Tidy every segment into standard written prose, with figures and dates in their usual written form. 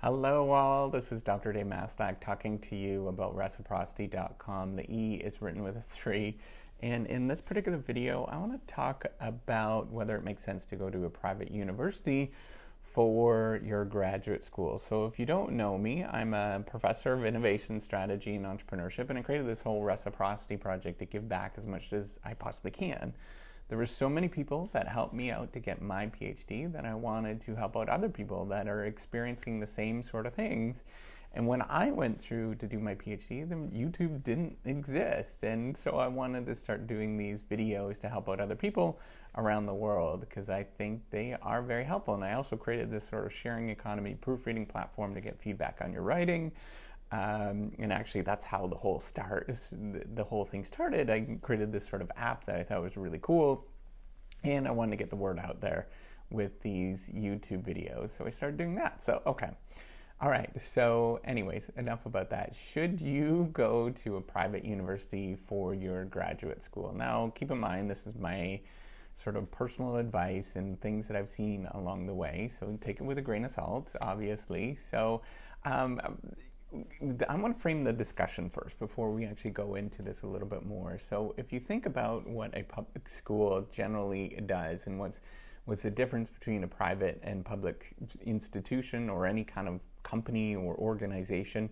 Hello all, this is Dr. Dave Maslach talking to you about reciprocity.com. The E is written with a 3. And in this particular video, I want to talk about whether it makes sense to go to a private university for your graduate school. So if you don't know me, I'm a professor of innovation strategy and entrepreneurship, and I created this whole reciprocity project to give back as much as I possibly can. There were so many people that helped me out to get my PhD that I wanted to help out other people that are experiencing the same sort of things. And when I went through to do my PhD, then YouTube didn't exist. And so I wanted to start doing these videos to help out other people around the world because I think they are very helpful. And I also created this sort of sharing economy proofreading platform to get feedback on your writing. And actually, that's how the whole thing started. I created this sort of app that I thought was really cool, and I wanted to get the word out there with these YouTube videos. So I started doing that. So, okay. All right. So anyways, enough about that. Should you go to a private university for your graduate school? Now, keep in mind, this is my sort of personal advice and things that I've seen along the way. So take it with a grain of salt, obviously. So, I want to frame the discussion first before we actually go into this a little bit more. So if you think about what a public school generally does and what's the difference between a private and public institution or any kind of company or organization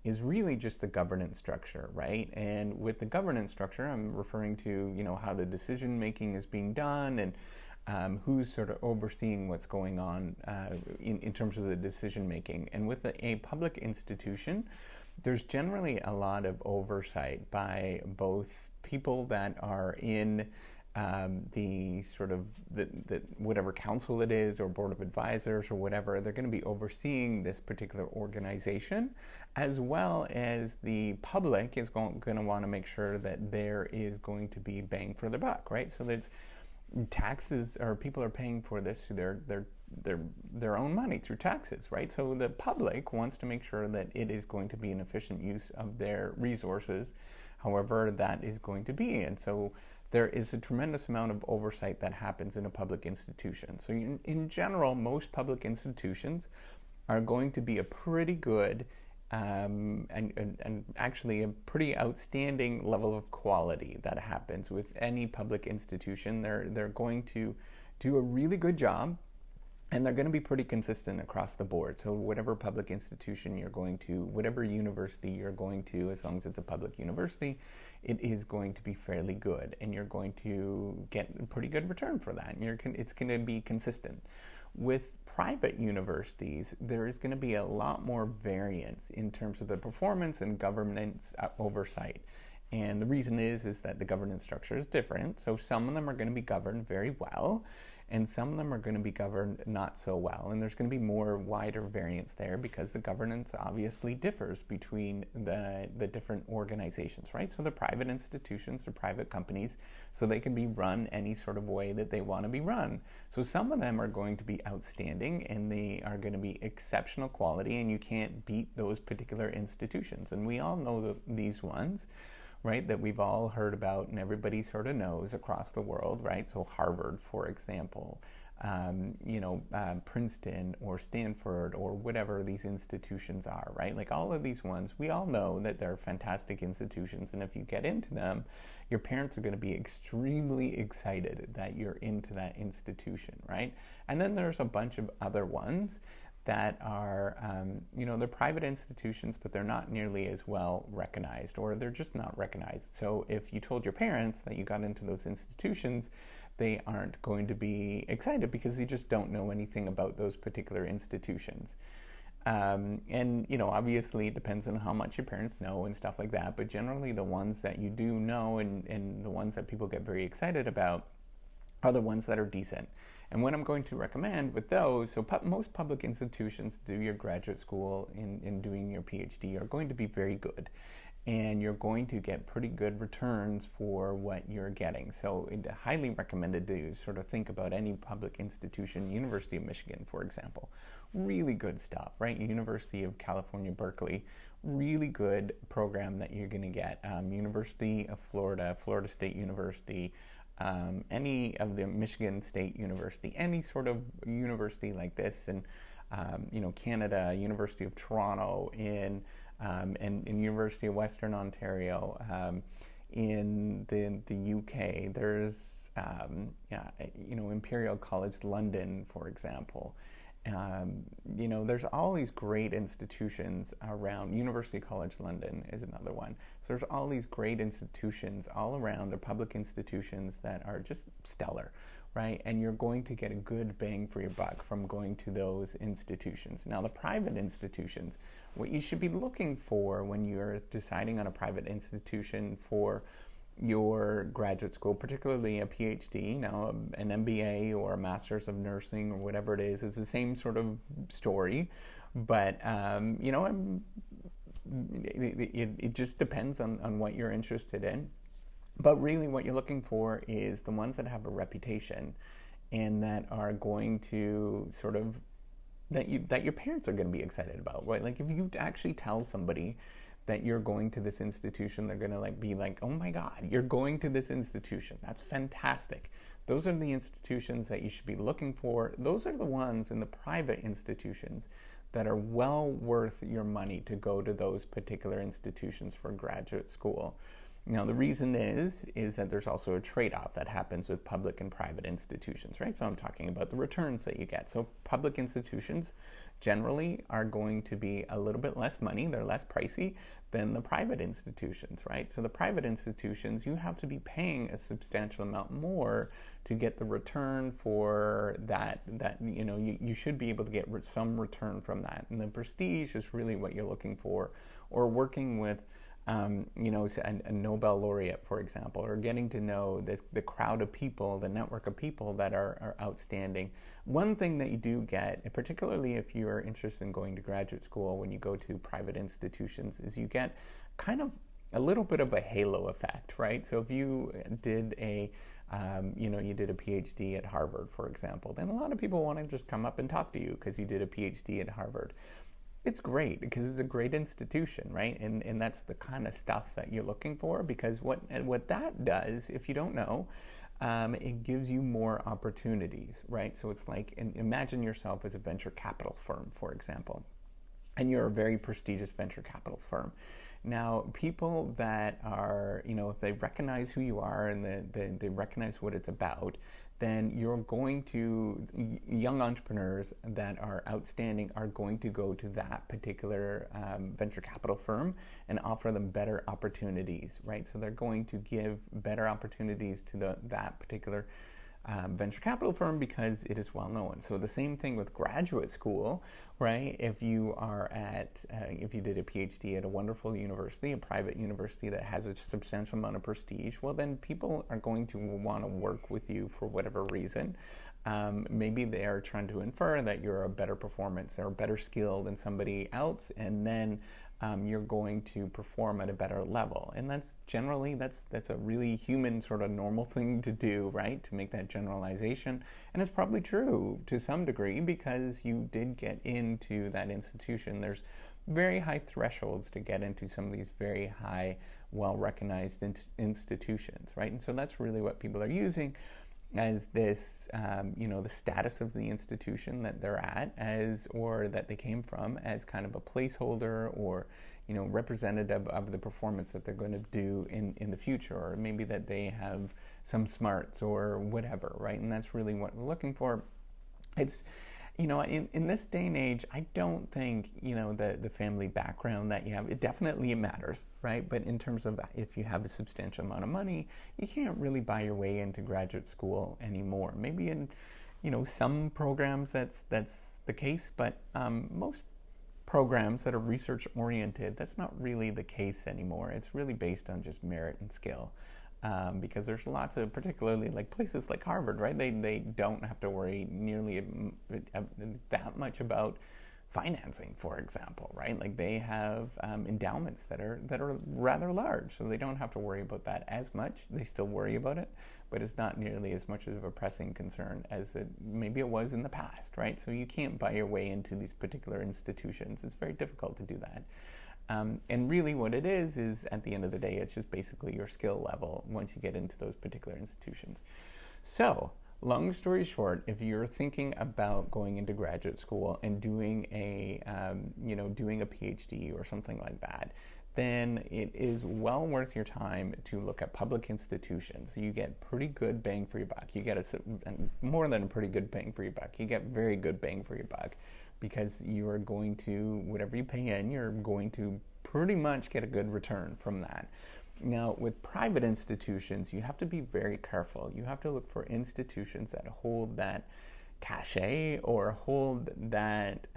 is really just the governance structure, right? And with the governance structure, I'm referring to, how the decision making is being done and who's sort of overseeing what's going on in terms of the decision making. And with a public institution, there's generally a lot of oversight by both people that are in the whatever council it is or board of advisors or whatever. They're going to be overseeing this particular organization, as well as the public is going to want to make sure that there is going to be bang for the buck, right? So there's taxes, or people are paying for this through their own money through taxes, right? So the public wants to make sure that it is going to be an efficient use of their resources, however that is going to be. And so there is a tremendous amount of oversight that happens in a public institution. So in general, most public institutions are going to be a pretty good and actually a pretty outstanding level of quality that happens with any public institution. They're going to do a really good job, and they're going to be pretty consistent across the board. So whatever public institution you're going to, whatever university you're going to, as long as it's a public university, it is going to be fairly good, and you're going to get a pretty good return for that. And it's going to be consistent. With private universities, there is going to be a lot more variance in terms of the performance and governance oversight. And the reason is that the governance structure is different. So some of them are going to be governed very well, and some of them are going to be governed not so well. And there's going to be more wider variance there because the governance obviously differs between the different organizations, right? So the private institutions are private companies, so they can be run any sort of way that they want to be run. So some of them are going to be outstanding, and they are going to be exceptional quality, and you can't beat those particular institutions. And we all know these ones, right, that we've all heard about and everybody sort of knows across the world, right? So Harvard, for example, Princeton or Stanford or whatever these institutions are, right? Like all of these ones, we all know that they're fantastic institutions, and if you get into them, your parents are going to be extremely excited that you're into that institution, right? And then there's a bunch of other ones that are, they're private institutions, but they're not nearly as well recognized, or they're just not recognized. So if you told your parents that you got into those institutions, they aren't going to be excited because they just don't know anything about those particular institutions. Obviously it depends on how much your parents know and stuff like that, but generally the ones that you do know and the ones that people get very excited about are the ones that are decent. And what I'm going to recommend with those, so most public institutions do your graduate school in doing your PhD are going to be very good. And you're going to get pretty good returns for what you're getting. So it's highly recommended to sort of think about any public institution, University of Michigan, for example. Really good stuff, right? University of California, Berkeley, really good program that you're going to get. University of Florida, Florida State University, any of the Michigan State University, any sort of university like this. And Canada, University of Toronto, and University of Western Ontario, in the UK. There's Imperial College London, for example. There's all these great institutions around. University College London is another one. So there's all these great institutions all around. They're public institutions that are just stellar, right? And you're going to get a good bang for your buck from going to those institutions. Now, the private institutions, what you should be looking for when you're deciding on a private institution for your graduate school, particularly a PhD, now an MBA or a Master's of Nursing or whatever it is, it's the same sort of story, but it just depends on what you're interested in. But really what you're looking for is the ones that have a reputation and that are going to sort of, that your parents are going to be excited about, right? Like if you actually tell somebody that you're going to this institution, they're going to be like, oh my God, you're going to this institution. That's fantastic. Those are the institutions that you should be looking for. Those are the ones in the private institutions that are well worth your money to go to those particular institutions for graduate school. Now, the reason is that there's also a trade-off that happens with public and private institutions, right? So I'm talking about the returns that you get. So public institutions generally are going to be a little bit less money. They're less pricey than the private institutions, right? So the private institutions, you have to be paying a substantial amount more to get the return for that you should be able to get some return from that. And the prestige is really what you're looking for, or working with a Nobel laureate, for example, or getting to know the crowd of people, the network of people that are outstanding. One thing that you do get, particularly if you are interested in going to graduate school when you go to private institutions, is you get kind of a little bit of a halo effect, right? So if you did you did a PhD at Harvard, for example, then a lot of people want to just come up and talk to you because you did a PhD at Harvard. It's great because it's a great institution, right? And that's the kind of stuff that you're looking for, because what that does, if you don't know, it gives you more opportunities, right? So it's like, imagine yourself as a venture capital firm, for example, and you're a very prestigious venture capital firm. Now, people that are, if they recognize who you are and they recognize what it's about, then you're going to, young entrepreneurs that are outstanding are going to go to that particular venture capital firm and offer them better opportunities, right? So they're going to give better opportunities to that particular venture capital firm because it is well known. So the same thing with graduate school, right? If you are if you did a PhD at a wonderful university, a private university that has a substantial amount of prestige, well then people are going to want to work with you for whatever reason. Maybe they are trying to infer that you're a better performance or better skill than somebody else, and then you're going to perform at a better level. And that's generally, that's a really human sort of normal thing to do, right? To make that generalization. And it's probably true to some degree because you did get into that institution. There's very high thresholds to get into some of these very high, well-recognized institutions, right? And so that's really what people are using as this, the status of the institution that they're at or that they came from, as kind of a placeholder or, representative of the performance that they're going to do in the future, or maybe that they have some smarts or whatever, right? And that's really what we're looking for. It's, in this day and age, I don't think, the family background that you have, it definitely matters, right? But in terms of if you have a substantial amount of money, you can't really buy your way into graduate school anymore. Maybe in, some programs that's the case, but most programs that are research oriented, that's not really the case anymore. It's really based on just merit and skill. Because there's lots of, particularly like places like Harvard, right? They don't have to worry nearly that much about financing, for example, right? Like they have endowments that are rather large, so they don't have to worry about that as much. They still worry about it, but it's not nearly as much of a pressing concern as maybe it was in the past, right? So you can't buy your way into these particular institutions. It's very difficult to do that. And really what it is at the end of the day, it's just basically your skill level once you get into those particular institutions. So long story short, if you're thinking about going into graduate school and doing doing a PhD or something like that, then it is well worth your time to look at public institutions. You get pretty good bang for your buck. You get more than a pretty good bang for your buck. You get very good bang for your buck, because you are going to, whatever you pay in, you're going to pretty much get a good return from that. Now, with private institutions, you have to be very careful. You have to look for institutions that hold that cachet, or hold that,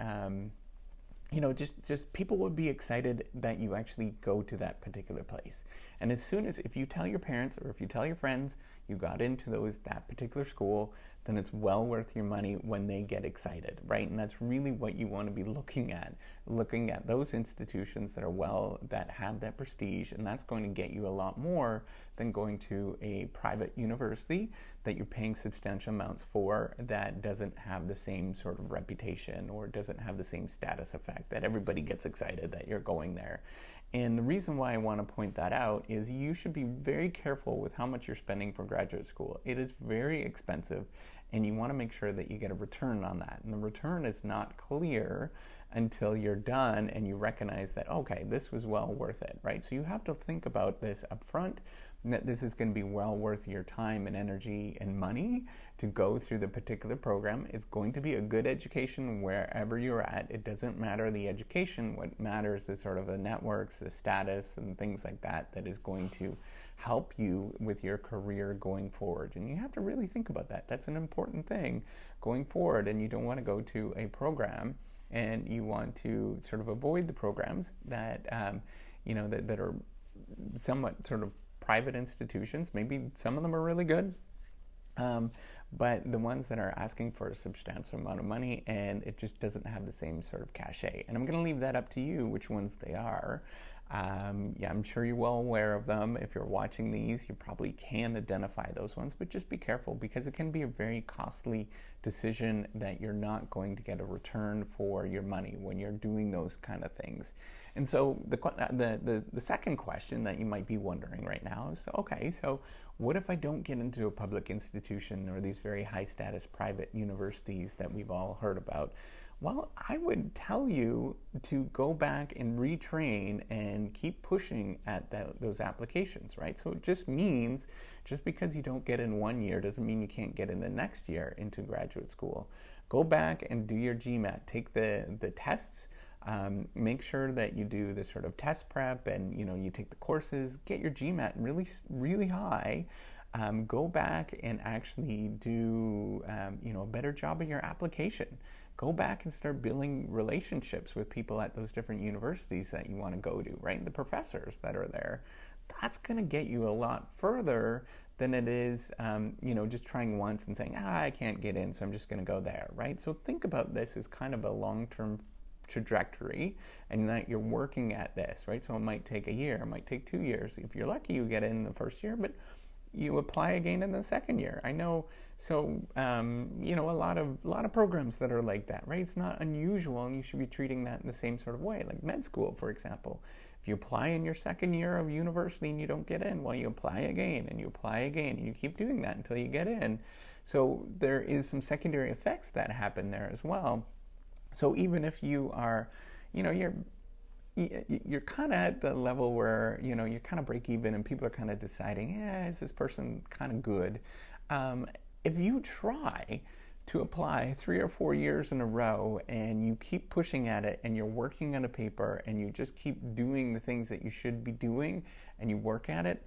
just people would be excited that you actually go to that particular place. And as soon as, if you tell your parents or if you tell your friends you got into that particular school, then it's well worth your money when they get excited, right? And that's really what you want to be looking at those institutions that have that prestige, and that's going to get you a lot more than going to a private university that you're paying substantial amounts for, that doesn't have the same sort of reputation or doesn't have the same status effect that everybody gets excited that you're going there. And the reason why I want to point that out is you should be very careful with how much you're spending for graduate school. It is very expensive, and you want to make sure that you get a return on that. And the return is not clear until you're done and you recognize that, okay, this was well worth it, right? So you have to think about this up front, that this is going to be well worth your time and energy and money to go through the particular program. It's going to be a good education wherever you're at. It doesn't matter the education. What matters is sort of the networks, the status, and things like that is going to help you with your career going forward. And you have to really think about that. That's an important thing going forward, and you don't want to go to a program and you want to sort of avoid the programs that that are somewhat sort of private institutions. Maybe some of them are really good, but the ones that are asking for a substantial amount of money, and it just doesn't have the same sort of cachet. And I'm going to leave that up to you, which ones they are. I'm sure you're well aware of them. If you're watching these, you probably can identify those ones, but just be careful, because it can be a very costly decision that you're not going to get a return for your money when you're doing those kind of things. And so the second question that you might be wondering right now is, okay, so what if I don't get into a public institution or these very high status private universities that we've all heard about? Well, I would tell you to go back and retrain and keep pushing at those applications, right? So it just means, just because you don't get in one year doesn't mean you can't get in the next year into graduate school. Go back and do your GMAT. Take the tests. Make sure that you do the sort of test prep, and you take the courses. Get your GMAT really, really high. Go back and actually do a better job of your application. Go back and start building relationships with people at those different universities that you want to go to, right? The professors that are there. That's going to get you a lot further than it is, just trying once and saying, I can't get in, so I'm just going to go there, right? So think about this as kind of a long-term trajectory, and that you're working at this, right? So it might take a year, it might take 2 years. If you're lucky, you get in the first year, but you apply again in the second year. I know, so a lot of programs that are like that, right? It's not unusual, and you should be treating that in the same sort of way, like med school, for example. If you apply in your second year of university and you don't get in, well, you apply again and you apply again, and you keep doing that until you get in. So there is some secondary effects that happen there as well. So even if you are, you're kind of at the level where, you're kind of break even and people are kind of deciding, is this person kind of good? If you try to apply 3 or 4 years in a row and you keep pushing at it and you're working on a paper and you just keep doing the things that you should be doing and you work at it,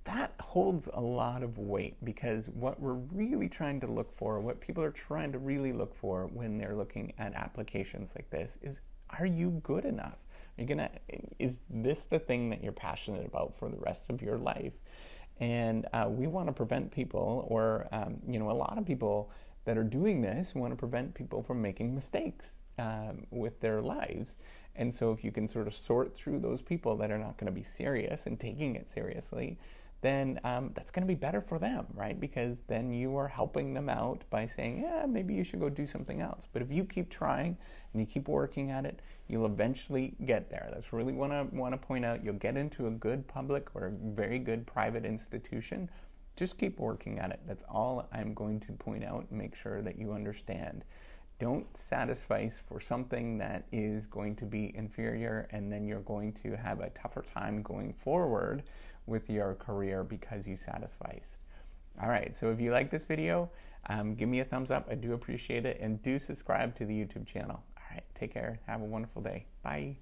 that holds a lot of weight, because what we're really trying to look for, what people are trying to really look for when they're looking at applications like this is, are you good enough? Is this the thing that you're passionate about for the rest of your life? And we want to prevent people, or a lot of people that are doing this want to prevent people from making mistakes with their lives. And so if you can sort of sort through those people that are not going to be serious and taking it seriously, then that's going to be better for them, right? Because then you are helping them out by saying, maybe you should go do something else. But if you keep trying and you keep working at it, you'll eventually get there. That's really want to point out. You'll get into a good public or a very good private institution, just keep working at it. That's all I'm going to point out and make sure that you understand. Don't satisfice for something that is going to be inferior, and then you're going to have a tougher time going forward with your career because you satisficed. All right, so if you like this video, give me a thumbs up. I do appreciate it, and do subscribe to the YouTube channel. All right, take care. Have a wonderful day. Bye.